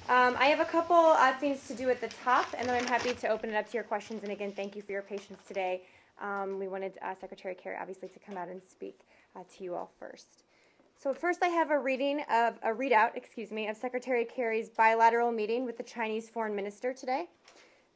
I have a couple things to do at the top, and then I'm happy to open it up to your questions. And again, thank you for your patience today. We wanted Secretary Kerry, obviously, to come out and speak to you all first. So first, I have a readout, of Secretary Kerry's bilateral meeting with the Chinese Foreign Minister today.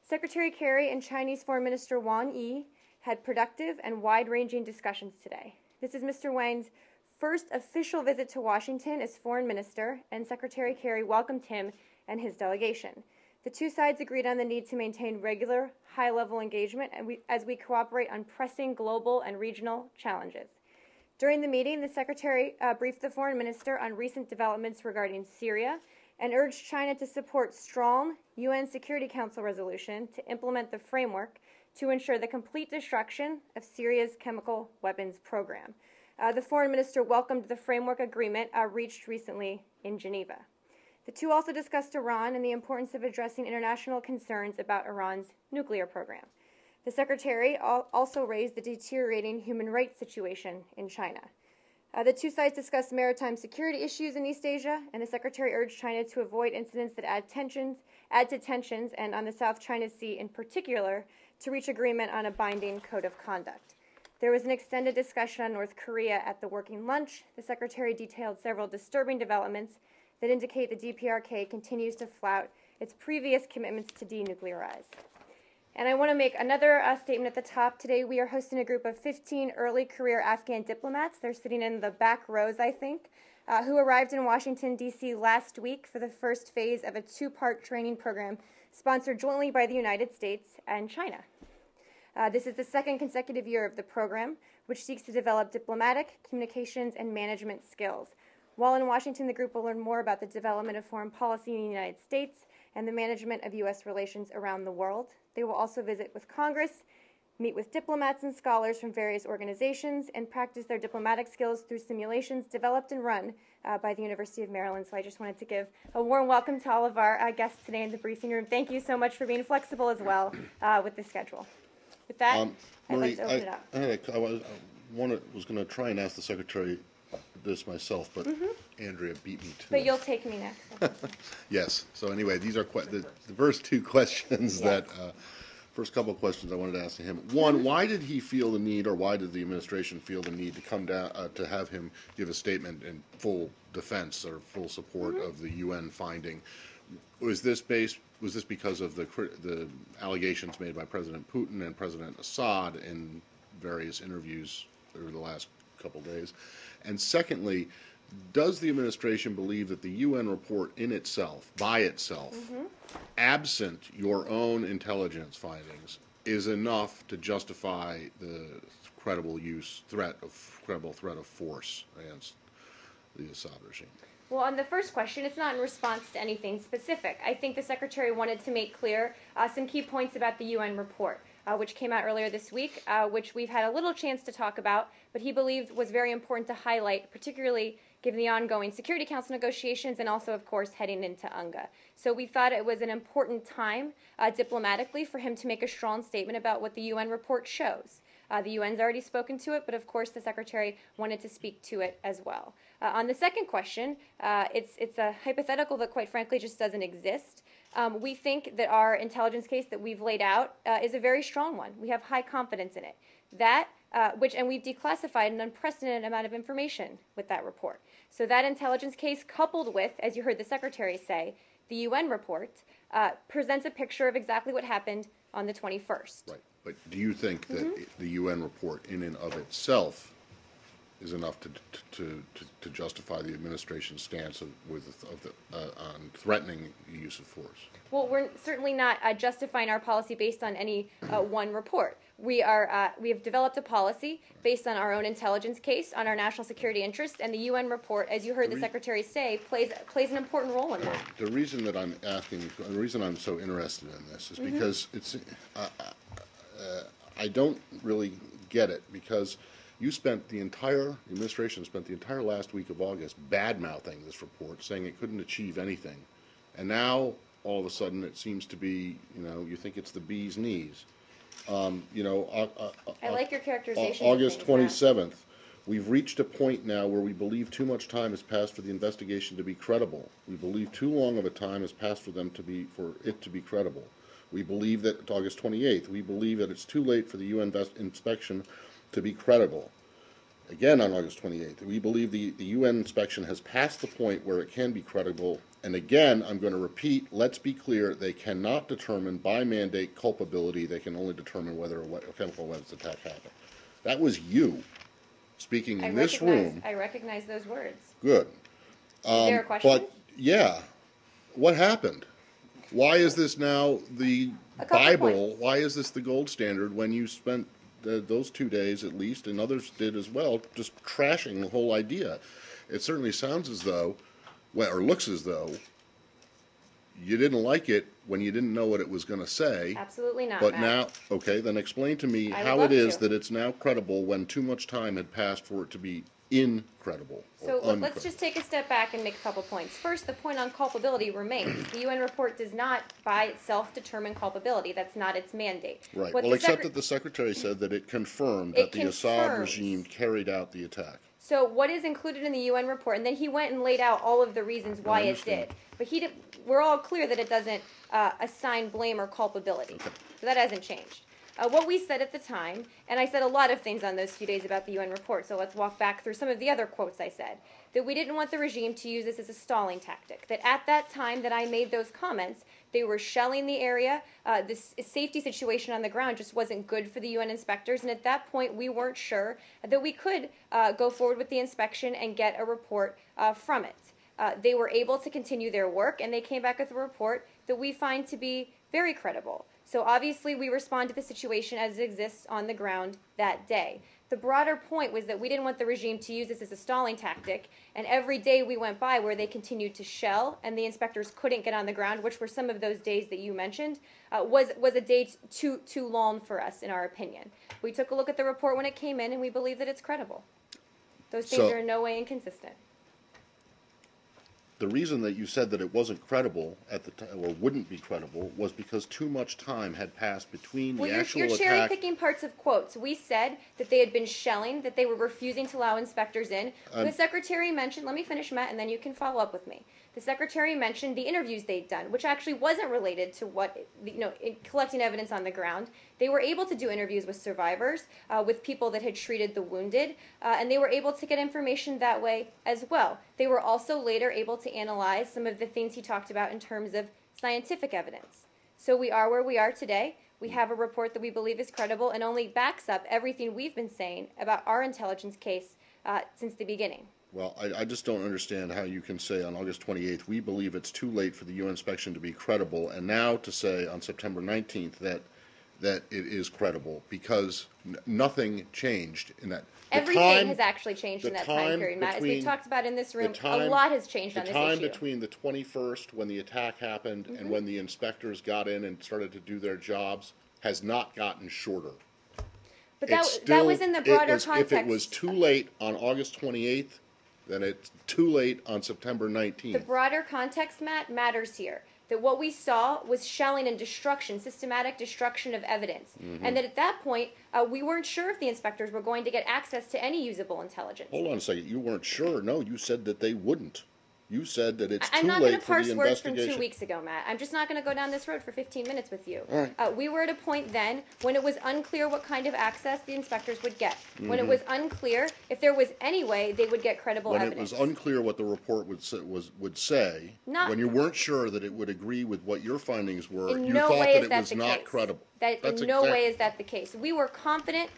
Secretary Kerry and Chinese Foreign Minister Wang Yi had productive and wide-ranging discussions today. This is Mr. Wang's first official visit to Washington as Foreign Minister, and Secretary Kerry welcomed him and his delegation. The two sides agreed on the need to maintain regular, high-level engagement as we cooperate on pressing global and regional challenges. During the meeting, the Secretary briefed the Foreign Minister on recent developments regarding Syria and urged China to support strong UN Security Council resolution to implement the framework to ensure the complete destruction of Syria's chemical weapons program. The Foreign Minister welcomed the framework agreement reached recently in Geneva. The two also discussed Iran and the importance of addressing international concerns about Iran's nuclear program. The Secretary also raised the deteriorating human rights situation in China. The two sides discussed maritime security issues in East Asia, and the Secretary urged China to avoid incidents that add to tensions, and on the South China Sea in particular, to reach agreement on a binding code of conduct. There was an extended discussion on North Korea at the working lunch. The Secretary detailed several disturbing developments that indicate the DPRK continues to flout its previous commitments to denuclearize. And I want to make another statement at the top. Today we are hosting a group of 15 early career Afghan diplomats. They're sitting in the back rows, I think, who arrived in Washington, D.C. last week for the first phase of a two-part training program sponsored jointly by the United States and China. This is the second consecutive year of the program, which seeks to develop diplomatic, communications, and management skills. While in Washington, the group will learn more about the development of foreign policy in the United States and the management of U.S. relations around the world. They will also visit with Congress, meet with diplomats and scholars from various organizations, and practice their diplomatic skills through simulations developed and run by the University of Maryland. So I just wanted to give a warm welcome to all of our guests today in the briefing room. Thank you so much for being flexible as well with the schedule. With that, I'd like to open it up. I was going to try and ask the Secretary this myself, but Andrea beat me to it. But you'll take me next. Yes. So anyway, these are the first two questions Yes. first couple of questions I wanted to ask him. One, why did he feel the need, or why did the administration feel the need to come down to have him give a statement in full defense or full support of the UN finding? Was this because of the allegations made by President Putin and President Assad in various interviews over the last couple of days? And secondly, does the administration believe that the UN report in itself, by itself, absent your own intelligence findings, is enough to justify the credible threat of force against the Assad regime? Well, on the first question, it's not in response to anything specific. I think the Secretary wanted to make clear some key points about the UN report, which came out earlier this week, which we've had a little chance to talk about, but he believed was very important to highlight, particularly given the ongoing Security Council negotiations and also, of course, heading into UNGA. So we thought it was an important time diplomatically for him to make a strong statement about what the UN report shows. The UN's already spoken to it, but of course the Secretary wanted to speak to it as well. On the second question, it's a hypothetical that quite frankly just doesn't exist. We think that our intelligence case that we've laid out is a very strong one. We have high confidence in it. And we've declassified an unprecedented amount of information with that report. So that intelligence case, coupled with, as you heard the Secretary say, the UN report, presents a picture of exactly what happened on the 21st. Right. But do you think that the UN report in and of itself is enough to justify the administration's stance on threatening the use of force? Well, we're certainly not justifying our policy based on any one report. We have developed a policy based on our own intelligence case, on our national security interest, and the UN report, as you heard the Secretary say, plays an important role in that. The reason that I'm asking, the reason I'm so interested in this is because I don't really get it, because the administration spent the entire last week of August bad-mouthing this report, saying it couldn't achieve anything. And now, all of a sudden, it seems to be, you think it's the bee's knees. I like your characterization. August 27th, We've reached a point now where we believe too much time has passed for the investigation to be credible. We believe too long of a time has passed for it to be credible. We believe that August 28th. We believe that it's too late for the UN inspection to be credible. Again, on August 28th, we believe the UN inspection has passed the point where it can be credible. And again, I'm going to repeat, let's be clear, they cannot determine by mandate culpability. They can only determine whether a chemical weapons attack happened. That was you speaking in this room. I recognize those words. Good. Is there a question? But, yeah, what happened? Why is this now the Bible? Points. Why is this the gold standard when you spent those 2 days at least, and others did as well, just trashing the whole idea? It certainly sounds as though, or looks as though, you didn't like it when you didn't know what it was going to say. Absolutely not, But Matt. now, okay, then explain to me how it is that it's now credible when too much time had passed for it to be incredible. So let's just take a step back and make a couple points. First, the point on culpability remains. The UN report does not by itself determine culpability. That's not its mandate. Right. What Well, the except that the Secretary said that it confirmed that the Assad regime carried out the attack. So what is included in the UN report, and then he went and laid out all of the reasons why it did. But we're all clear that it doesn't assign blame or culpability. Okay. So that hasn't changed. What we said at the time, and I said a lot of things on those few days about the UN report, so let's walk back through some of the other quotes I said, that we didn't want the regime to use this as a stalling tactic, that at that time that I made those comments, they were shelling the area, this safety situation on the ground just wasn't good for the UN inspectors, and at that point we weren't sure that we could go forward with the inspection and get a report from it. They were able to continue their work, and they came back with a report that we find to be very credible. So obviously we respond to the situation as it exists on the ground that day. The broader point was that we didn't want the regime to use this as a stalling tactic, and every day we went by where they continued to shell and the inspectors couldn't get on the ground, which were some of those days that you mentioned, was a day too long for us, in our opinion. We took a look at the report when it came in, and we believe that it's credible. Those things are in no way inconsistent. The reason that you said that it wasn't credible at the time, or wouldn't be credible, was because too much time had passed between the actual you're attack. cherry picking parts of quotes. We said that they had been shelling, that they were refusing to allow inspectors in. The Secretary mentioned, let me finish, Matt, and then you can follow up with me. The Secretary mentioned the interviews they'd done, which actually wasn't related to what, collecting evidence on the ground. They were able to do interviews with survivors, with people that had treated the wounded, and they were able to get information that way as well. They were also later able to analyze some of the things he talked about in terms of scientific evidence. So we are where we are today. We have a report that we believe is credible and only backs up everything we've been saying about our intelligence case since the beginning. Well, I just don't understand how you can say on August 28th, we believe it's too late for the UN inspection to be credible, and now to say on September 19th that it is credible, because nothing changed in that. Everything has actually changed in that time period, Matt. As we've talked about in this room, a lot has changed on this issue. The time between the 21st, when the attack happened, and when the inspectors got in and started to do their jobs, has not gotten shorter. But that was in the broader context. If it was too late on August 28th, then it's too late on September 19th. The broader context, Matt, matters here. That what we saw was shelling and destruction, systematic destruction of evidence. And that at that point, we weren't sure if the inspectors were going to get access to any usable intelligence. Hold on a second. You weren't sure. No, you said that they wouldn't. You said that it's I'm too not late going to for the parse words investigation. from 2 weeks ago, Matt. I'm just not going to go down this road for 15 minutes with you. All right. We were at a point then when it was unclear what kind of access the inspectors would get. When it was unclear if there was any way they would get credible evidence. When it was unclear what the report would say, when you weren't sure that it would agree with what your findings were, you thought that it was not credible. In no way is that the case. We were confident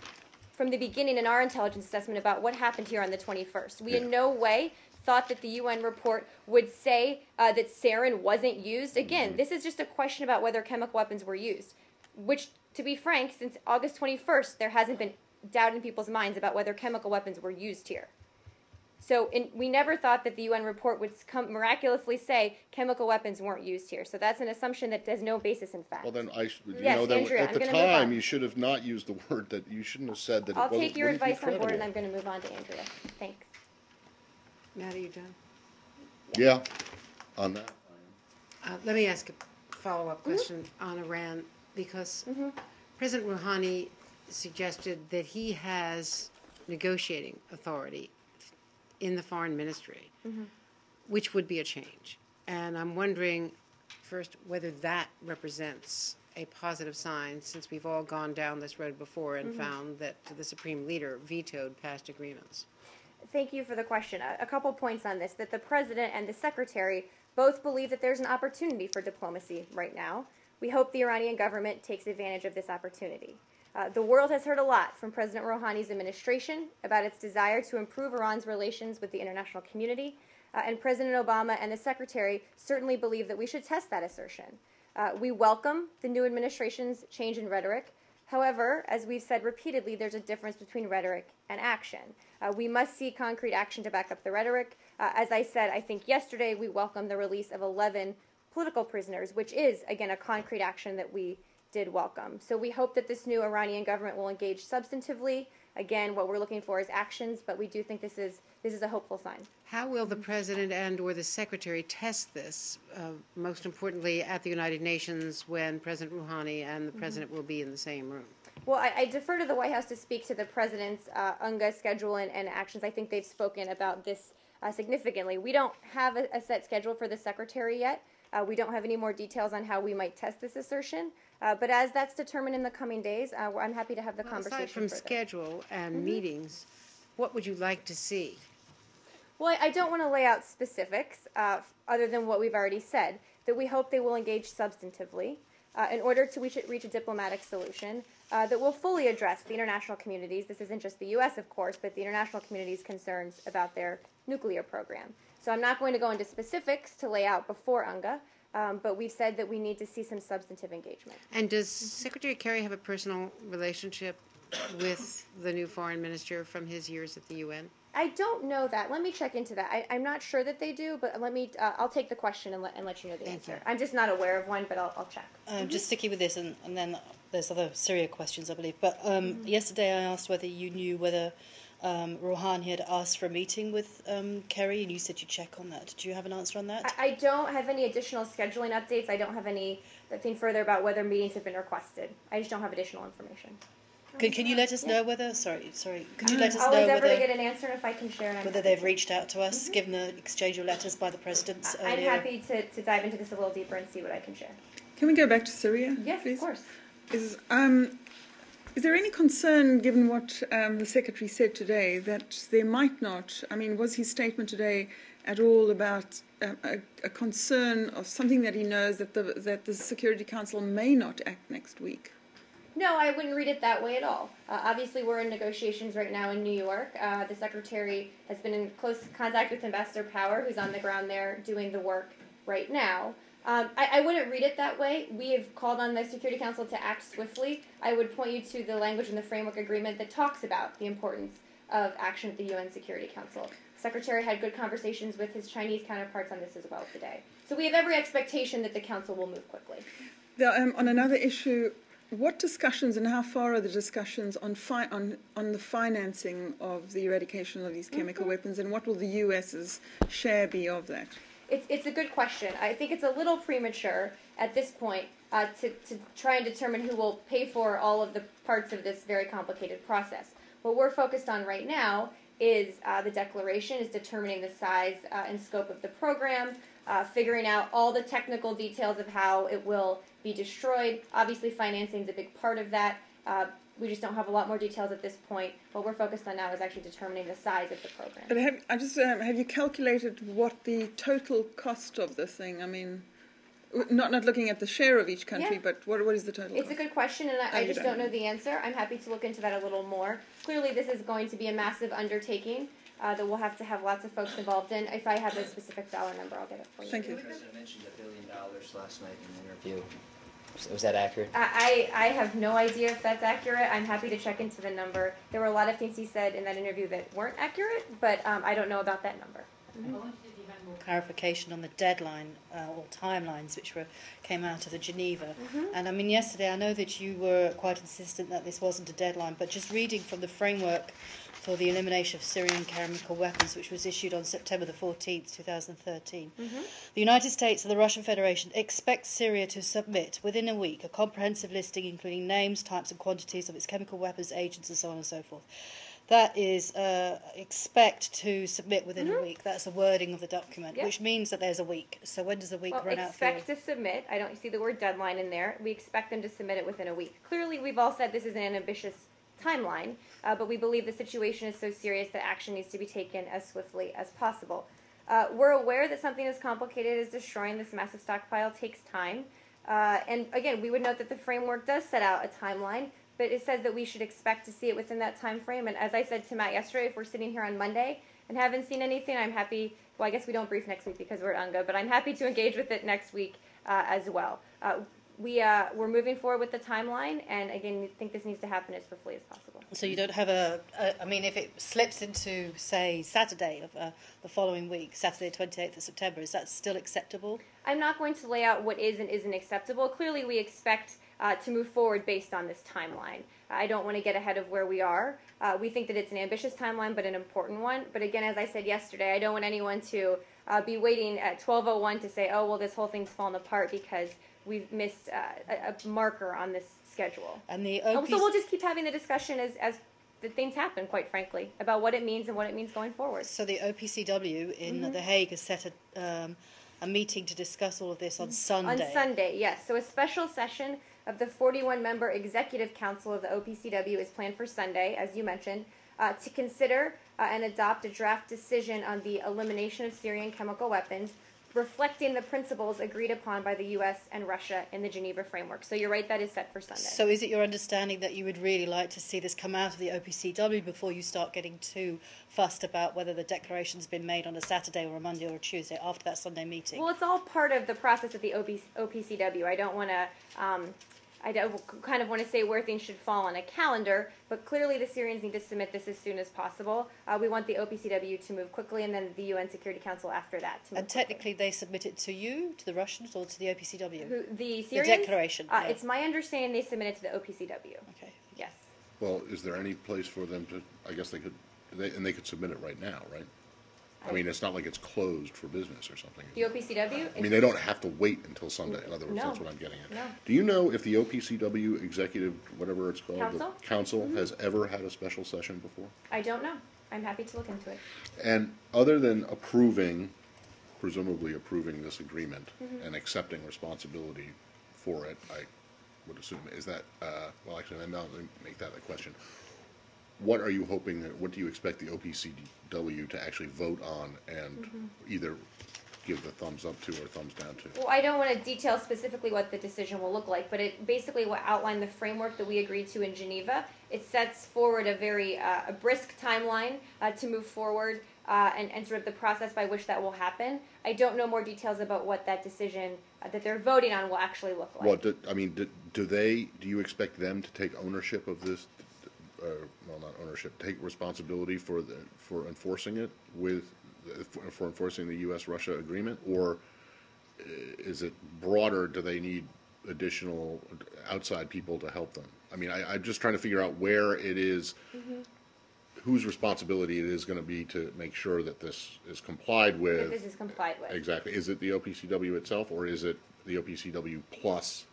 from the beginning in our intelligence assessment about what happened here on the 21st. We in no way thought that the UN report would say that sarin wasn't used. Again, this is just a question about whether chemical weapons were used, which, to be frank, since August 21st, there hasn't been doubt in people's minds about whether chemical weapons were used here. So we never thought that the UN report would miraculously say chemical weapons weren't used here. So that's an assumption that has no basis in fact. Well, then Andrea, at the time you should have not used the word that you shouldn't have said that. I'll take your advice on board, and I'm going to move on to Andrea. Thanks. Matt, are you done? Yeah, on that. Let me ask a follow-up question on Iran, because President Rouhani suggested that he has negotiating authority in the foreign ministry, which would be a change. And I'm wondering, first, whether that represents a positive sign, since we've all gone down this road before and found that the Supreme Leader vetoed past agreements. Thank you for the question. A couple points on this, that the President and the Secretary both believe that there's an opportunity for diplomacy right now. We hope the Iranian government takes advantage of this opportunity. The world has heard a lot from President Rouhani's administration about its desire to improve Iran's relations with the international community, and President Obama and the Secretary certainly believe that we should test that assertion. We welcome the new administration's change in rhetoric. However, as we've said repeatedly, there's a difference between rhetoric and action. We must see concrete action to back up the rhetoric. As I said, I think yesterday we welcomed the release of 11 political prisoners, which is, again, a concrete action that we did welcome. So we hope that this new Iranian government will engage substantively. Again, what we're looking for is actions, but we do think this is a hopeful sign. How will the President and or the Secretary test this, most importantly at the United Nations when President Rouhani and the President will be in the same room? Well, I defer to the White House to speak to the President's UNGA schedule and actions. I think they've spoken about this significantly. We don't have a set schedule for the Secretary yet. We don't have any more details on how we might test this assertion. But as that's determined in the coming days, I'm happy to have the conversation Aside from further. schedule and meetings, what would you like to see? Well, I don't want to lay out specifics other than what we've already said, that we hope they will engage substantively in order to reach a diplomatic solution that will fully address the international community's, this isn't just the U.S., of course, but the international community's concerns about their nuclear program. So I'm not going to go into specifics to lay out before UNGA, but we've said that we need to see some substantive engagement. And does Secretary Kerry have a personal relationship with the new foreign minister from his years at the UN? I don't know that. Let me check into that. I'm not sure that they do, but I'll take the question and let you know the answer. you. I'm just not aware of one, but I'll check. Just sticking with this, and then there's other Syria questions, I believe. But yesterday I asked whether you knew whether Rouhani had asked for a meeting with Kerry, and you said you'd check on that. Do you have an answer on that? I don't have any additional scheduling updates. I don't have anything further about whether meetings have been requested. I just don't have additional information. Can you let us know whether? Sorry. Could you let us I'll know endeavor to whether get an answer if I can share it. whether they've reached out to us, given the exchange of letters by the presidents I'm earlier? happy to dive into this a little deeper and see what I can share. Can we go back to Syria, Yes, please? of course. Is there any concern, given what the Secretary said today, that there might not, was his statement today at all about a concern of something that he knows that the Security Council may not act next week? No, I wouldn't read it that way at all. Obviously, we're in negotiations right now in New York. The Secretary has been in close contact with Ambassador Power, who's on the ground there doing the work right now. I wouldn't read it that way. We have called on the Security Council to act swiftly. I would point you to the language in the framework agreement that talks about the importance of action at the UN Security Council. The Secretary had good conversations with his Chinese counterparts on this as well today. So we have every expectation that the Council will move quickly. On another issue, what discussions and how far are the discussions on the financing of the eradication of these chemical weapons, and what will the US's share be of that? It's a good question. I think it's a little premature at this point to try and determine who will pay for all of the parts of this very complicated process. What we're focused on right now is the declaration, is determining the size and scope of the program, figuring out all the technical details of how it will be destroyed. Obviously, financing is a big part of that. We just don't have a lot more details at this point. What we're focused on now is actually determining the size of the program. But have you calculated what the total cost of this thing? Not looking at the share of each country, but what is the total It's cost? a good question, and I just don't know the answer. I'm happy to look into that a little more. Clearly, this is going to be a massive undertaking that we'll have to have lots of folks involved in. If I have a specific dollar number, I'll get it for you. Thank you. The President mentioned $1 billion last night in an interview. Was that accurate? I have no idea if that's accurate. I'm happy to check into the number. There were a lot of things he said in that interview that weren't accurate, but I don't know about that number. More clarification on the deadline or timelines which came out of the Geneva. And yesterday I know that you were quite insistent that this wasn't a deadline, but just reading from the framework for the elimination of Syrian chemical weapons, which was issued on September the 14th, 2013. The United States and the Russian Federation expect Syria to submit within a week a comprehensive listing including names, types and quantities of its chemical weapons, agents and so on and so forth. That is expect to submit within a week. That's the wording of the document, Yep. which means that there's a week. So when does the week Well, run out for you? expect to submit. I don't see the word deadline in there. We expect them to submit it within a week. Clearly, we've all said this is an ambitious timeline, but we believe the situation is so serious that action needs to be taken as swiftly as possible. We're aware that something as complicated as destroying this massive stockpile takes time. And again, we would note that the framework does set out a timeline, but it says that we should expect to see it within that time frame. And as I said to Matt yesterday, if we're sitting here on Monday and haven't seen anything, I'm happy. Well, I guess we don't brief next week because we're at UNGA, but I'm happy to engage with it next week as well. We're moving forward with the timeline, and again, we think this needs to happen as swiftly as possible. So you don't have I mean, if it slips into, say, Saturday of the following week, Saturday 28th of September, is that still acceptable? I'm not going to lay out what is and isn't acceptable. Clearly, we expect to move forward based on this timeline. I don't want to get ahead of where we are. We think that it's an ambitious timeline, but an important one. But again, as I said yesterday, I don't want anyone to be waiting at 12:01 to say, oh, well, this whole thing's fallen apart because we've missed a marker on this schedule. And the So OPC, we'll just keep having the discussion as the things happen, quite frankly, about what it means and what it means going forward. so the OPCW in The Hague has set a meeting to discuss all of this on Sunday. On Sunday, yes. So a special session of the 41-member Executive Council of the OPCW is planned for Sunday, as you mentioned, to consider and adopt a draft decision on the elimination of Syrian chemical weapons, reflecting the principles agreed upon by the U.S. and Russia in the Geneva framework. So you're right, that is set for Sunday. So is it your understanding that you would really like to see this come out of the OPCW before you start getting too fussed about whether the declaration's been made on a Saturday or a Monday or a Tuesday after that Sunday meeting? Well, it's all part of the process at the OPCW. I don't want to, I kind of want to say where things should fall on a calendar, but clearly the Syrians need to submit this as soon as possible. We want the OPCW to move quickly, and then the UN Security Council after that to move And technically they submit it to you, to the Russians, or to the OPCW? quickly. The The Syrians? declaration. Yeah. It's my understanding they submit it to the OPCW. Okay. Yes. Well, is there any place for them to, I guess they could, and they could submit it right now, right? I mean, it's not like it's closed for business or something. The OPCW? I mean, they don't have to wait until Sunday. In other words, No. that's what I'm getting at. No. Do you know if the OPCW executive, whatever it's called, Council? the council, has ever had a special session before? I don't know. I'm happy to look into it. And other than approving, presumably approving this agreement and accepting responsibility for it, I would assume, is that, well, actually, let me make that a question. What are you hoping, what do you expect the OPCW to actually vote on and either give the thumbs up to or thumbs down to? Well, I don't want to detail specifically what the decision will look like, but it basically will outline the framework that we agreed to in Geneva. It sets forward a very a brisk timeline to move forward and sort of the process by which that will happen. I don't know more details about what that decision that they're voting on will actually look like. Do you expect them to take ownership of this? Well, not ownership. Take responsibility for enforcing it for enforcing the U.S.-Russia agreement, or is it broader? Do they need additional outside people to help them? I mean, I'm just trying to figure out where it is, whose responsibility it is going to be to make sure that this is complied with. That this is complied with. Exactly. Is it the OPCW itself, or is it the OPCW plus?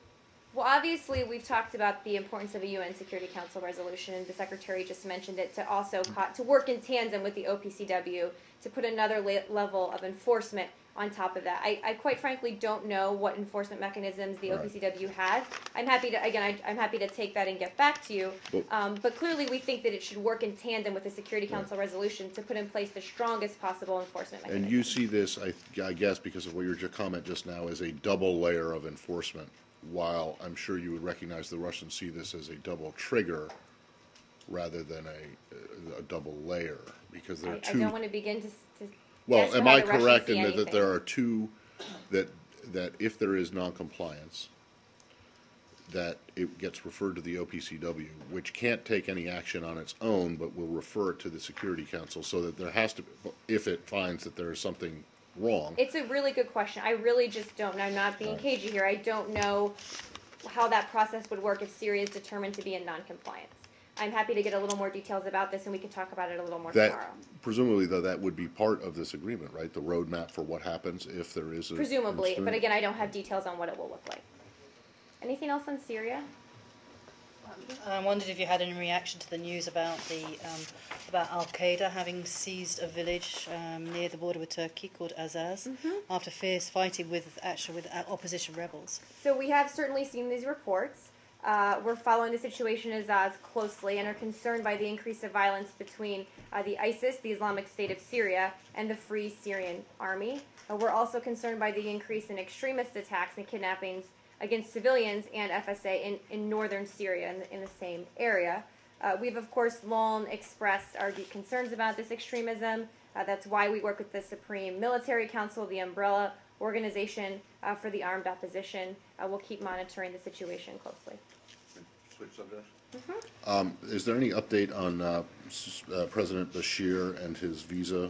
Well, obviously, we've talked about the importance of a UN Security Council resolution, and the Secretary just mentioned it, to also to work in tandem with the OPCW to put another level of enforcement on top of that. I quite frankly don't know what enforcement mechanisms the Right. OPCW has. I'm happy to, again, I'm happy to take that and get back to you. But clearly we think that it should work in tandem with the Security Council resolution to put in place the strongest possible enforcement mechanism. And you see this, I guess, because of what your comment just now, as a double layer of enforcement, while I'm sure you would recognize the Russians see this as a double trigger rather than a double layer, because there are two. I don't want to begin to Well, guess am how I the Russians correct see in that anything. there are two, that if there is noncompliance, that it gets referred to the OPCW, which can't take any action on its own, but will refer it to the Security Council, so that there has to, if it finds that there is something wrong. It's a really good question. I really just don't know. I'm not being cagey here. I don't know how that process would work if Syria is determined to be in noncompliance. I'm happy to get a little more details about this, and we can talk about it a little more tomorrow. Presumably, though, that would be part of this agreement, right? The roadmap for what happens if there is a Presumably, incident? but again, I don't have details on what it will look like. Anything else on Syria? I wondered if you had any reaction to the news about about Al Qaeda having seized a village near the border with Turkey called Azaz after fierce fighting with opposition rebels. So we have certainly seen these reports. We're following the situation in Azaz closely and are concerned by the increase of violence between the ISIS, the Islamic State of Syria, and the Free Syrian Army. We're also concerned by the increase in extremist attacks and kidnappings against civilians and FSA in northern Syria in the same area. We've, of course, long expressed our deep concerns about this extremism. That's why we work with the Supreme Military Council, the umbrella organization for the armed opposition. We'll keep monitoring the situation closely. Switch subjects. Is there any update on President Bashir and his visa?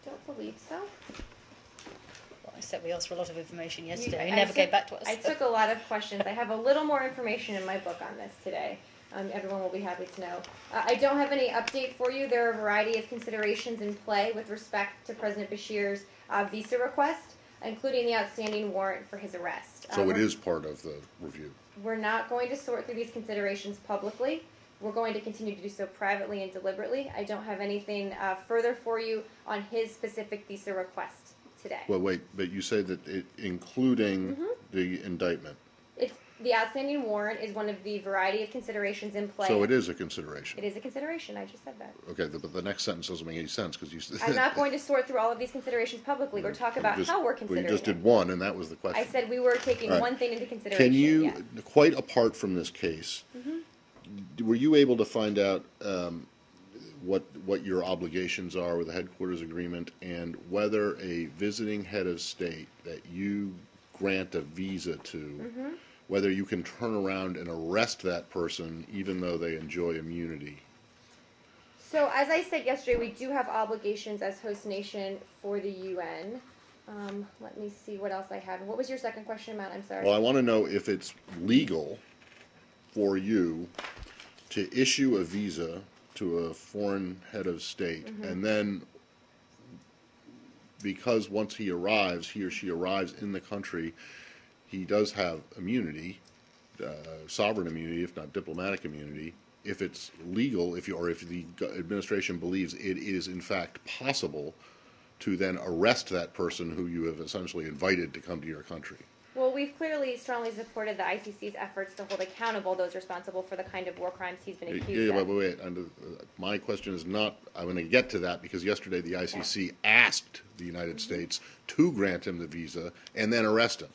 Don't believe so. I said we asked for a lot of information yesterday. I He never came back to us. I took a lot of questions. I have a little more information in my book on this today. Everyone will be happy to know. I don't have any update for you. There are a variety of considerations in play with respect to President Bashir's visa request, including the outstanding warrant for his arrest. So it is part of the review. We're not going to sort through these considerations publicly. We're going to continue to do so privately and deliberately. I don't have anything further for you on his specific visa request today. Well, wait, but you say that including the indictment. The outstanding warrant is one of the variety of considerations in play. So it is a consideration. It is a consideration. I just said that. Okay, but the next sentence doesn't make any sense because you. I'm not going to sort through all of these considerations publicly or talk about how we're considering Well, you just it. did one, and that was the question. I said we were taking All right. one thing into consideration. Can you, yes. quite apart from this case, were you able to find out what your obligations are with the headquarters agreement and whether a visiting head of state that you grant a visa to, whether you can turn around and arrest that person even though they enjoy immunity? So, as I said yesterday, we do have obligations as host nation for the UN. Let me see what else I have. What was your second question, Matt? I'm sorry. Well, I want to know if it's legal for you to issue a visa to a foreign head of state, and then because once he or she arrives in the country, he does have immunity, sovereign immunity, if not diplomatic immunity. If it's legal, if the administration believes it is in fact possible to then arrest that person who you have essentially invited to come to your country. Well, we've clearly strongly supported the ICC's efforts to hold accountable those responsible for the kind of war crimes he's been accused of. Wait. My question is not, I'm going to get to that because yesterday the ICC asked the United States to grant him the visa and then arrest him.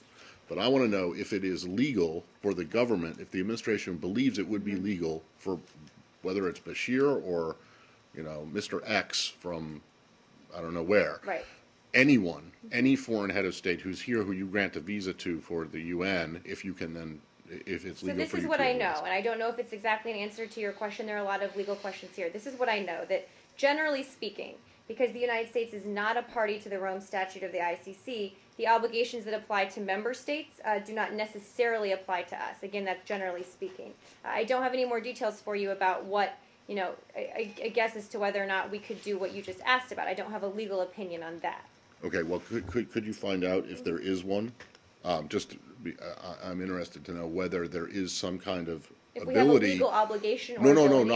But I want to know if it is legal for the government, if the administration believes it would be legal for whether it's Bashir or, Mr. X from I don't know where. Right. Anyone, any foreign head of state who's here who you grant a visa to for the UN, if you can then, if it's legal for you to. So this is what I know, and I don't know if it's exactly an answer to your question. There are a lot of legal questions here. This is what I know, that generally speaking, because the United States is not a party to the Rome Statute of the ICC, the obligations that apply to member states do not necessarily apply to us. Again, that's generally speaking. I don't have any more details for you about what, I guess as to whether or not we could do what you just asked about. I don't have a legal opinion on that. Okay, well, could you find out if there is one? I'm interested to know whether there is some kind of If ability. we have a legal obligation or No, ability.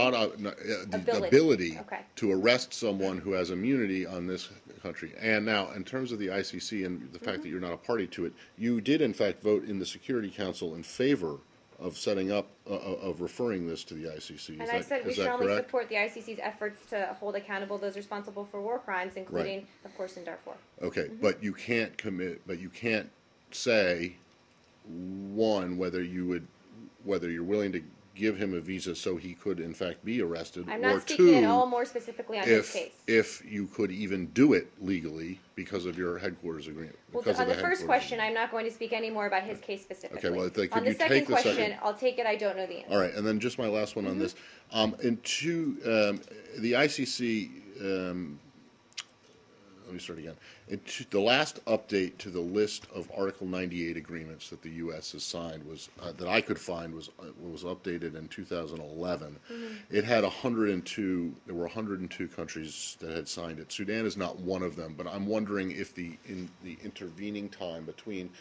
the ability Okay. to arrest someone who has immunity on this country. And now, in terms of the ICC and the fact that you're not a party to it, you did in fact vote in the Security Council in favor of setting up, of referring this to the ICC. And I said we strongly support the ICC's efforts to hold accountable those responsible for war crimes, including, of course, in Darfur. Okay, but you can't say, one, whether you're willing to give him a visa so he could in fact be arrested, I'm or not speaking two, at all more specifically on his case. if you could even do it legally because of your headquarters agreement. Well, on the first question, I'm not going to speak any more about his case specifically. Okay, well, could on the you second take the question, second? I'll take it. I don't know the answer. All right, and then just my last one on this. The ICC, let me start again. The last update to the list of Article 98 agreements that the U.S. has signed was that I could find was updated in 2011. It had 102. There were 102 countries that had signed it. Sudan is not one of them, but I'm wondering if in the intervening time between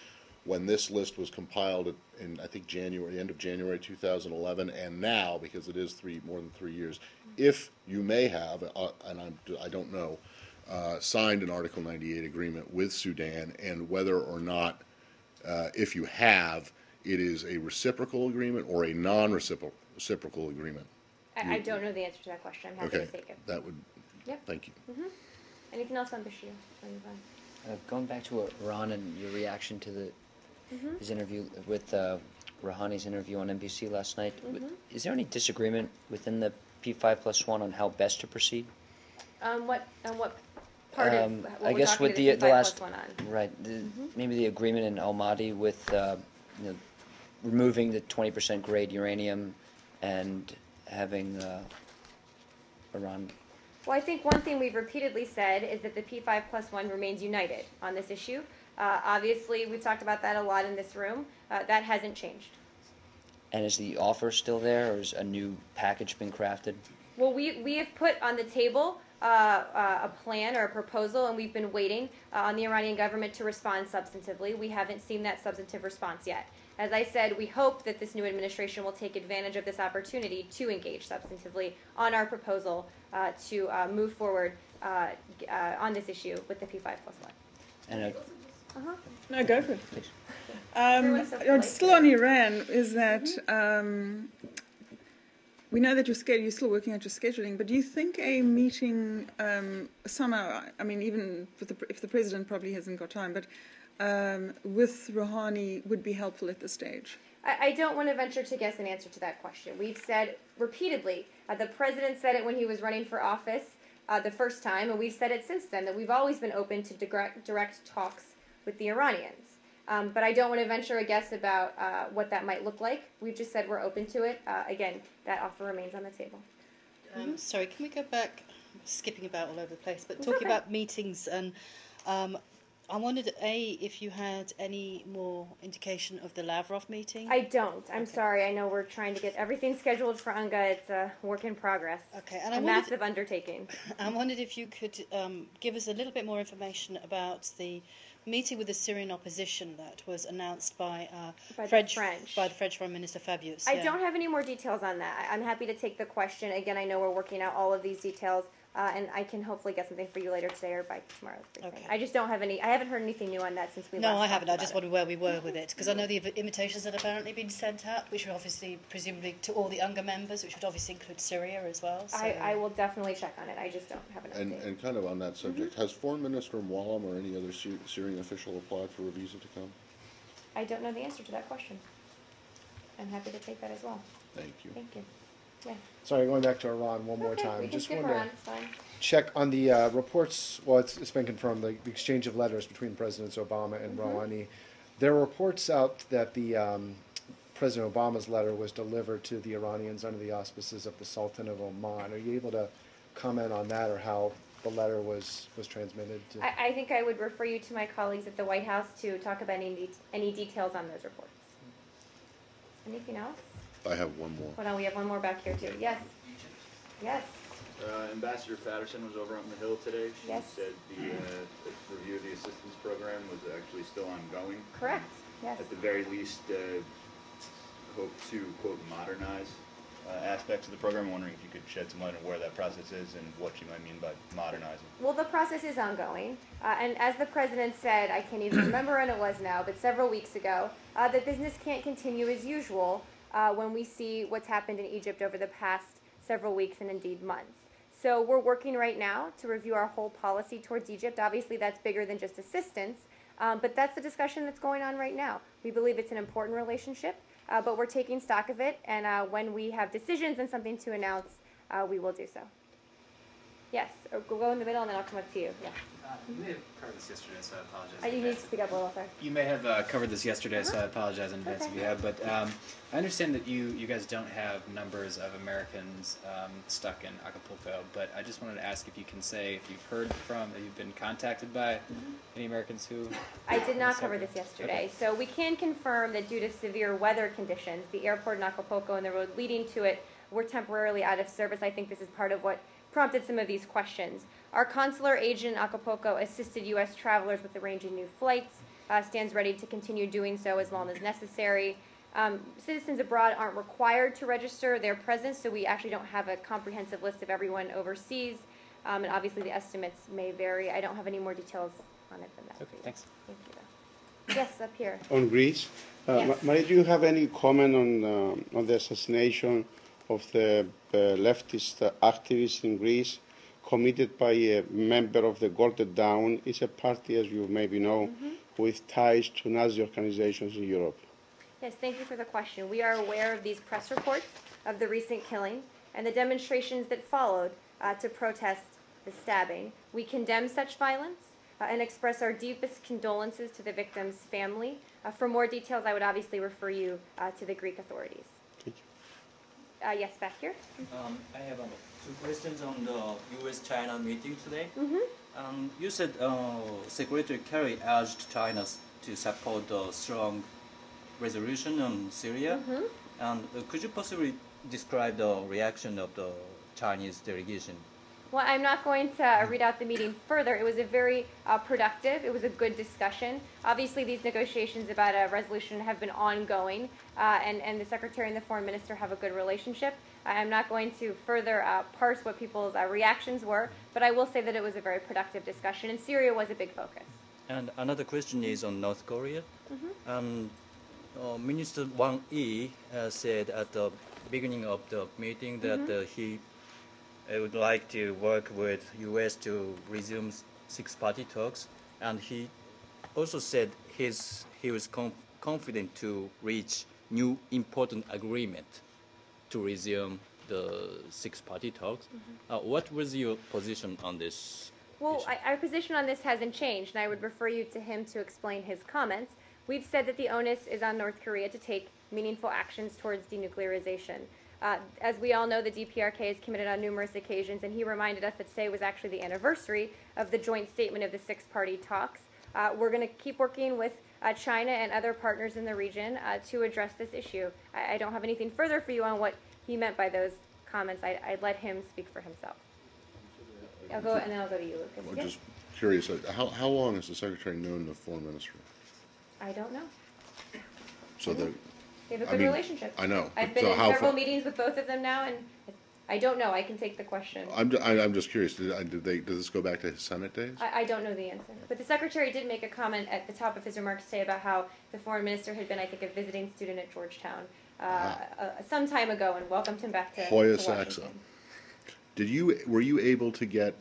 when this list was compiled in, I think, January, end of January 2011, and now, because it is more than 3 years, if you may have, and I don't know, signed an Article 98 agreement with Sudan, and whether or not, if you have, it is a reciprocal agreement or a non-reciprocal agreement. I don't know the answer to that question. I'm happy Okay, to take it. that would, Yep. thank you. Anything else on Bashir? Before we move on? Going back to Iran and your reaction to his interview with Rouhani's interview on NBC last night, is there any disagreement within the P5+1 on how best to proceed? What part of what I we're guess talking with to the the last P5+1 on? right, maybe the agreement in Almaty with removing the 20% grade uranium and having Iran. Well, I think one thing we've repeatedly said is that the P5+1 remains united on this issue. Obviously, we've talked about that a lot in this room. That hasn't changed. And is the offer still there, or has a new package been crafted? Well, we have put on the table a plan or a proposal, and we've been waiting on the Iranian government to respond substantively. We haven't seen that substantive response yet. As I said, we hope that this new administration will take advantage of this opportunity to engage substantively on our proposal to move forward on this issue with the P5+1. And No, go for it. please. Everyone's so polite Still today. on Iran, is that we know that you're still working out your scheduling, but do you think a meeting somehow, I mean, even if the president probably hasn't got time, but with Rouhani would be helpful at this stage? I don't want to venture to guess an answer to that question. We've said repeatedly, the president said it when he was running for office the first time, and we've said it since then, that we've always been open to direct talks with the Iranians. But I don't want to venture a guess about what that might look like. We've just said we're open to it. Again, that offer remains on the table. Sorry, can we go back? I'm skipping about all over the place, but It's talking okay. about meetings, and I wonondered, if you had any more indication of the Lavrov meeting? I don't. I'm Okay. sorry. I know we're trying to get everything scheduled for UNGA. It's a work in progress. Okay, and A I wondered, massive undertaking. I wondered if you could give us a little bit more information about the meeting with the Syrian opposition that was announced by By the French Foreign Minister Fabius. I don't have any more details on that. I'm happy to take the question. Again, I know we're working out all of these details, and I can hopefully get something for you later today or by tomorrow. Okay. I just don't have any. I haven't heard anything new on that since we last No, I talked haven't. I about just it. wondered where we were with it, because I know the invitations had apparently been sent out, which were obviously, presumably, to all the UNGA members, which would obviously include Syria as well. So. I will definitely check on it. I just don't have an update. And kind of on that subject, has Foreign Minister Muallim or any other Syrian official applied for a visa to come? I don't know the answer to that question. I'm happy to take that as well. Thank you. Thank you. Yeah. Sorry, going back to Iran one more Okay, time. we can Just skip wanted around. to It's fine. check on the reports. Well, it's been confirmed, the exchange of letters between Presidents Obama and Rouhani. There are reports out that the President Obama's letter was delivered to the Iranians under the auspices of the Sultan of Oman. Are you able to comment on that, or how the letter was transmitted to? I think I would refer you to my colleagues at the White House to talk about any details on those reports. Anything else? I have one more. Hold on, we have one more back here too. Yes. Yes. Ambassador Patterson was over on the Hill today. She Yes. said the review of the assistance program was actually still ongoing. Correct. Yes. At the very least, hope to, quote, modernize aspects of the program. I'm wondering if you could shed some light on where that process is and what you might mean by modernizing. Well, the process is ongoing. And as the president said, I can't even remember when it was now, but several weeks ago, that business can't continue as usual when we see what's happened in Egypt over the past several weeks and indeed months. So we're working right now to review our whole policy towards Egypt. Obviously, that's bigger than just assistance, but that's the discussion that's going on right now. We believe it's an important relationship, but we're taking stock of it, and when we have decisions and something to announce, we will do so. Yes, or go in the middle and then I'll come up to you. Yeah. You may have covered this yesterday, so I apologize. You in need to advance. speak up a little, sorry. You may have covered this yesterday, so I apologize in advance Okay. if you have. But I understand that you guys don't have numbers of Americans stuck in Acapulco, but I just wanted to ask if you can say if you've heard from, if you've been contacted by any Americans who... I did not cover this yesterday. Okay. So we can confirm that due to severe weather conditions, the airport in Acapulco and the road leading to it were temporarily out of service. I think this is part of what prompted some of these questions. Our consular agent in Acapulco assisted U.S. travelers with arranging new flights. stands ready to continue doing so as long as necessary. Citizens abroad aren't required to register their presence, so we actually don't have a comprehensive list of everyone overseas, and obviously the estimates may vary. I don't have any more details on it than that. Okay, thanks. Thank you, though. Yes, up here. On Greece, Yes. Maria, do you have any comment on the assassination of the leftist activist in Greece committed by a member of the Golden Dawn? It's a party, as you maybe know, with ties to Nazi organizations in Europe. Yes, thank you for the question. We are aware of these press reports of the recent killing and the demonstrations that followed to protest the stabbing. We condemn such violence and express our deepest condolences to the victim's family. For more details, I would obviously refer you to the Greek authorities. Thank you. Yes, back here. I have two questions on the U.S.-China meeting today. Mm-hmm. You said Secretary Kerry urged China to support the strong resolution on Syria. Mm-hmm. And could you possibly describe the reaction of the Chinese delegation? Well, I'm not going to read out the meeting further. It was a very productive, it was a good discussion. Obviously, these negotiations about a resolution have been ongoing, and the Secretary and the Foreign Minister have a good relationship. I'm not going to further parse what people's reactions were, but I will say that it was a very productive discussion, and Syria was a big focus. And another question is on North Korea. Minister Wang Yi said at the beginning of the meeting that he would like to work with U.S. to resume six-party talks, and he also said he was confident to reach new important agreement to resume the six-party talks. What was your position on this? Well, our position on this hasn't changed, and I would refer you to him to explain his comments. We've said that the onus is on North Korea to take meaningful actions towards denuclearization. As we all know, the DPRK has committed on numerous occasions, and he reminded us that today was actually the anniversary of the joint statement of the six-party talks. We're going to keep working with China and other partners in the region to address this issue. I don't have anything further for you on what he meant by those comments. I'd let him speak for himself. I'll go, and then I'll go to you, Lucas. I'm Yep. just curious, how long has the Secretary known the Foreign Ministry? I don't know. So the, They have a I good mean, relationship. I know, I've but been so in how several far- meetings with both of them now, and I don't know. I can take the question. I'm just curious, did this go back to his Senate days? I don't know the answer. But the Secretary did make a comment at the top of his remarks today about how the Foreign Minister had been, I think, a visiting student at Georgetown some time ago and welcomed him back to Hoya Washington. Saxa. Were you able to get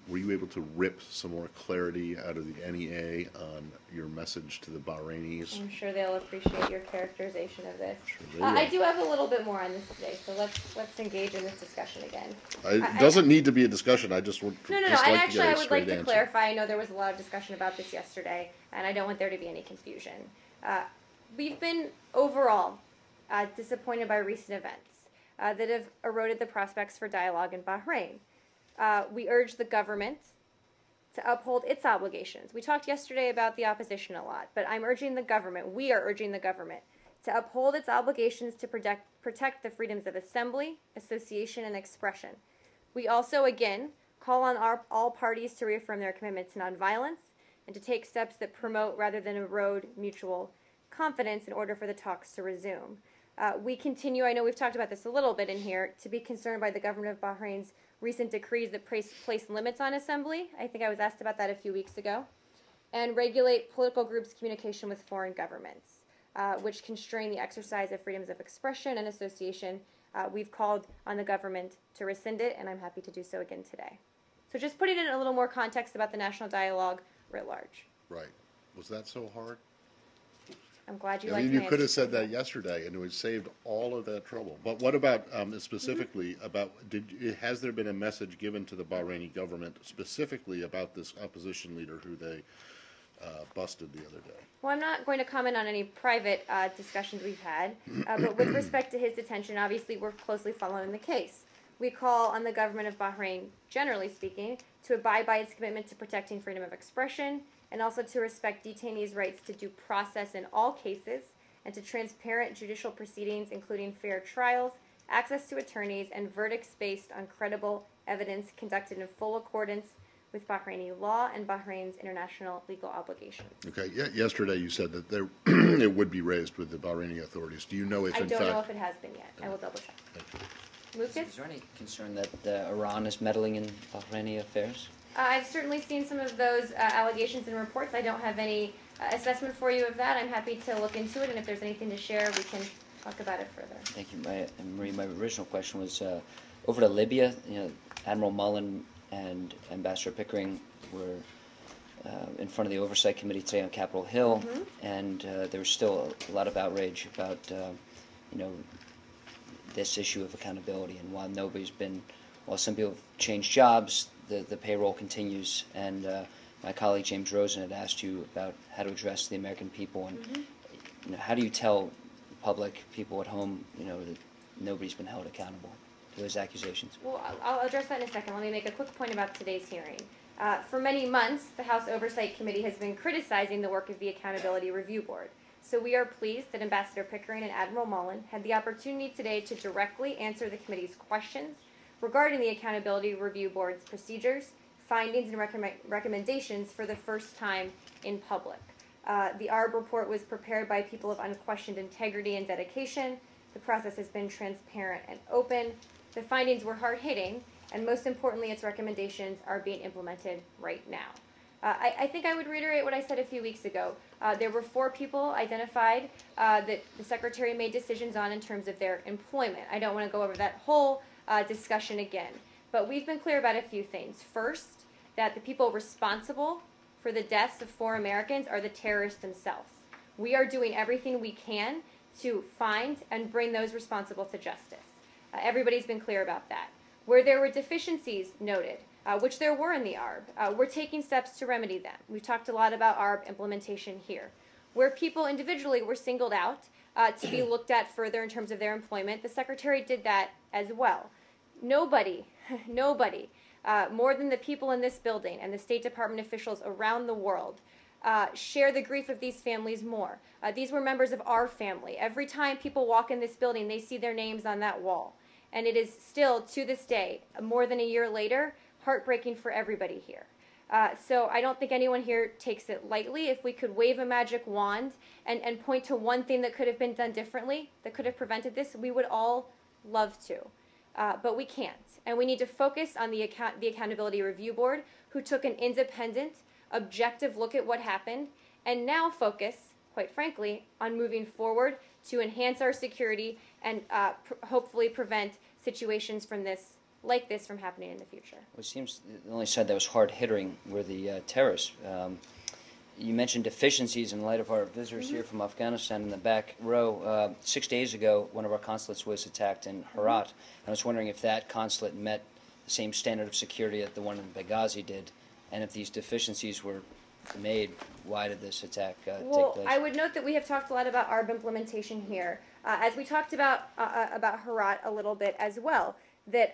were you able to rip some more clarity out of the NEA on your message to the Bahrainis? I'm sure they'll appreciate your characterization of this. Sure they will. I do have a little bit more on this today, so let's engage in this discussion again. It doesn't need to be a discussion. I just would No. just And like actually, to I get a would straight like to answer. clarify. I know there was a lot of discussion about this yesterday, and I don't want there to be any confusion. We've been overall disappointed by recent events that have eroded the prospects for dialogue in Bahrain. We urge the government to uphold its obligations. We talked yesterday about the opposition a lot, but I'm urging the government, we are urging the government, to uphold its obligations to protect the freedoms of assembly, association, and expression. We also, again, call on all parties to reaffirm their commitment to nonviolence and to take steps that promote rather than erode mutual confidence in order for the talks to resume. We continue, I know we've talked about this a little bit in here, to be concerned by the government of Bahrain's recent decrees that place limits on assembly. I think I was asked about that a few weeks ago. And regulate political groups' communication with foreign governments, which constrain the exercise of freedoms of expression and association. We've called on the government to rescind it, and I'm happy to do so again today. So just putting in a little more context about the national dialogue writ large. Right. Was that so hard? I'm glad you I liked mean, my you could have answer. said that yesterday, and it would have saved all of that trouble. But what about specifically about? Has there been a message given to the Bahraini government specifically about this opposition leader who they busted the other day? Well, I'm not going to comment on any private discussions we've had, but with respect to his detention, obviously we're closely following the case. We call on the government of Bahrain, generally speaking, to abide by its commitment to protecting freedom of expression and also to respect detainees' rights to due process in all cases and to transparent judicial proceedings, including fair trials, access to attorneys, and verdicts based on credible evidence conducted in full accordance with Bahraini law and Bahrain's international legal obligations. Okay. Yesterday you said that there it would be raised with the Bahraini authorities. Do you know if I in don't fact? know if it has been yet. I will double check. Lucas? Is there any concern that Iran is meddling in Bahraini affairs? I've certainly seen some of those allegations and reports. I don't have any assessment for you of that. I'm happy to look into it, and if there's anything to share, we can talk about it further. Thank you, Marie. My original question was over to Libya. You know, Admiral Mullen and Ambassador Pickering were in front of the Oversight Committee today on Capitol Hill, and there was still a lot of outrage about, you know, this issue of accountability. And while some people have changed jobs, the payroll continues. And my colleague James Rosen had asked you about how to address the American people, and you know, how do you tell the public, people at home, you know, that nobody's been held accountable to those accusations? Well, I'll address that in a second. Let me make a quick point about today's hearing. For many months, the House Oversight Committee has been criticizing the work of the Accountability Review Board. So we are pleased that Ambassador Pickering and Admiral Mullen had the opportunity today to directly answer the committee's questions regarding the Accountability Review Board's procedures, findings, and recommendations for the first time in public. The ARB report was prepared by people of unquestioned integrity and dedication. The process has been transparent and open. The findings were hard-hitting, and most importantly, its recommendations are being implemented right now. I think I would reiterate what I said a few weeks ago. There were 4 people identified that the Secretary made decisions on in terms of their employment. I don't want to go over that whole discussion again, but we've been clear about a few things. First, that the people responsible for the deaths of 4 Americans are the terrorists themselves. We are doing everything we can to find and bring those responsible to justice. Everybody's been clear about that. Where there were deficiencies noted, which there were in the ARB, we're taking steps to remedy them. We've talked a lot about ARB implementation here. Where people individually were singled out to be looked at further in terms of their employment, the Secretary did that as well. Nobody, more than the people in this building and the State Department officials around the world, share the grief of these families more. These were members of our family. Every time people walk in this building, they see their names on that wall. And it is still, to this day, more than a year later, heartbreaking for everybody here. So I don't think anyone here takes it lightly. If we could wave a magic wand and point to one thing that could have been done differently, that could have prevented this, we would all love to. But we can't. And we need to focus on the Accountability Review Board, who took an independent, objective look at what happened, and now focus, quite frankly, on moving forward to enhance our security and hopefully prevent situations like this from happening in the future. Well, it seems the only side that was hard-hitting were the terrorists. You mentioned deficiencies in light of our visitors here from Afghanistan in the back row. 6 days ago, one of our consulates was attacked in Herat, and I was wondering if that consulate met the same standard of security that the one in Benghazi did, and if these deficiencies were made, why did this attack take place? I would note that we have talked a lot about ARB implementation here. As we talked about Herat a little bit as well, that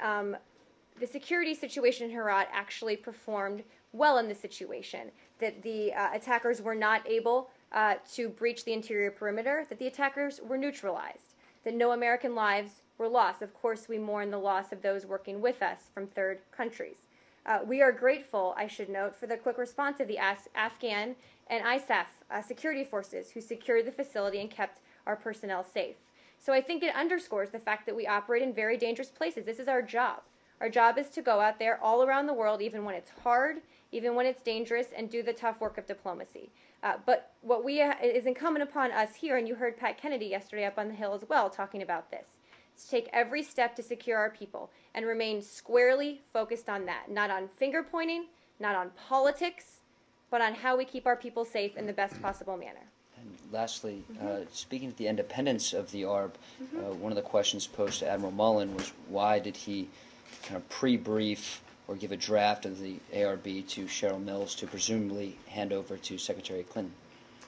the security situation in Herat actually performed well in this situation, that the attackers were not able to breach the interior perimeter, that the attackers were neutralized, that no American lives were lost. Of course, we mourn the loss of those working with us from third countries. We are grateful, I should note, for the quick response of the Afghan and ISAF security forces who secured the facility and kept our personnel safe. So I think it underscores the fact that we operate in very dangerous places. This is our job. Our job is to go out there all around the world, even when it's hard, even when it's dangerous, and do the tough work of diplomacy. But what is incumbent upon us here, and you heard Pat Kennedy yesterday up on the Hill as well talking about this, is to take every step to secure our people and remain squarely focused on that, not on finger pointing, not on politics, but on how we keep our people safe in the best possible manner. And lastly, speaking of the independence of the ARB, one of the questions posed to Admiral Mullen was why did he kind of pre-brief or give a draft of the ARB to Cheryl Mills to presumably hand over to Secretary Clinton?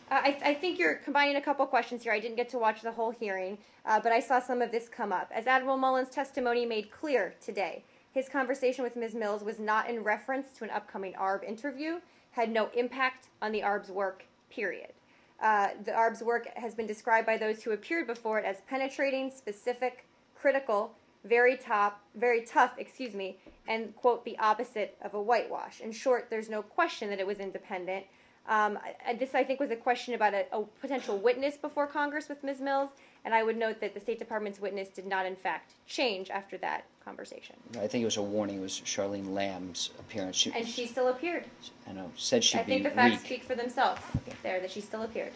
I think you're combining a couple questions here. I didn't get to watch the whole hearing, but I saw some of this come up. As Admiral Mullen's testimony made clear today, his conversation with Ms. Mills was not in reference to an upcoming ARB interview, had no impact on the ARB's work, period. The ARB's work has been described by those who appeared before it as penetrating, specific, critical, very tough, and, quote, the opposite of a whitewash. In short, there's no question that it was independent. This, I think, was a question about a potential witness before Congress with Ms. Mills, and I would note that the State Department's witness did not, in fact, change after that conversation. I think it was a warning. It was Charlene Lamb's appearance. And she still appeared. I know. Said she'd be weak. I think the facts speak for themselves there, that she still appeared.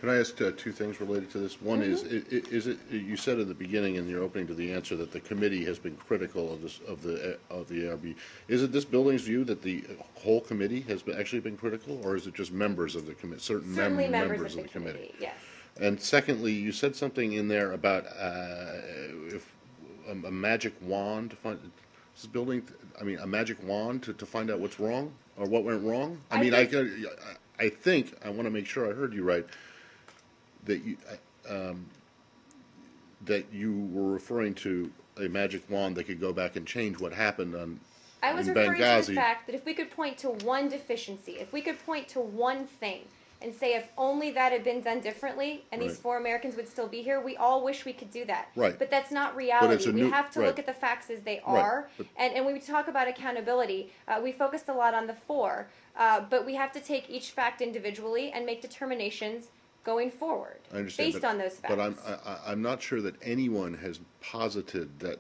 Can I ask two things related to this? One is it you said at the beginning in your opening to the answer that the committee has been critical of the ARB. Is it this building's view that the whole committee has actually been critical, or is it just members of the committee, certain members of the committee? Yes. And secondly, you said something in there about if a magic wand to find this building. I mean, a magic wand to find out what's wrong or what went wrong. I think I want to make sure I heard you right. That you were referring to a magic wand that could go back and change what happened in Benghazi. I was referring to the fact that if we could point to one deficiency, if we could point to one thing and say if only that had been done differently and these 4 Americans would still be here, we all wish we could do that. Right. But that's not reality. We have to right. look at the facts as they are. And when we talk about accountability, we focused a lot on the 4, but we have to take each fact individually and make determinations going forward, I understand, based on those facts. But I'm not sure that anyone has posited that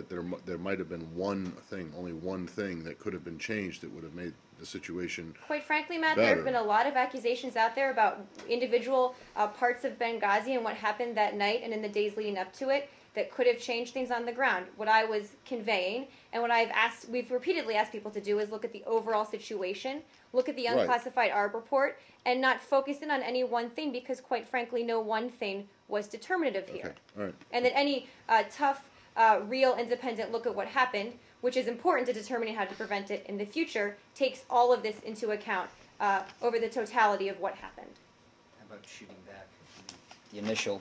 there might have been only one thing that could have been changed that would have made the situation Quite frankly, Matt, better. there have been a lot of accusations out there about individual parts of Benghazi and what happened that night and in the days leading up to it that could have changed things on the ground. What I was conveying, and what we've repeatedly asked people to do, is look at the overall situation, look at the unclassified ARB report, and not focus in on any one thing, because quite frankly, no one thing was determinative here. All right. And that any tough, real, independent look at what happened, which is important to determining how to prevent it in the future, takes all of this into account over the totality of what happened. How about shooting back? The initial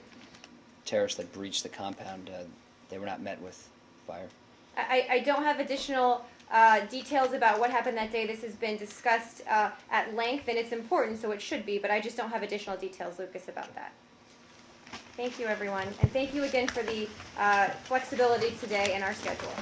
terrorists that breached the compound, they were not met with fire. I don't have additional details about what happened that day. This has been discussed at length, and it's important, so it should be, but I just don't have additional details, Lucas, about that. Thank you, everyone, and thank you again for the flexibility today in our schedule.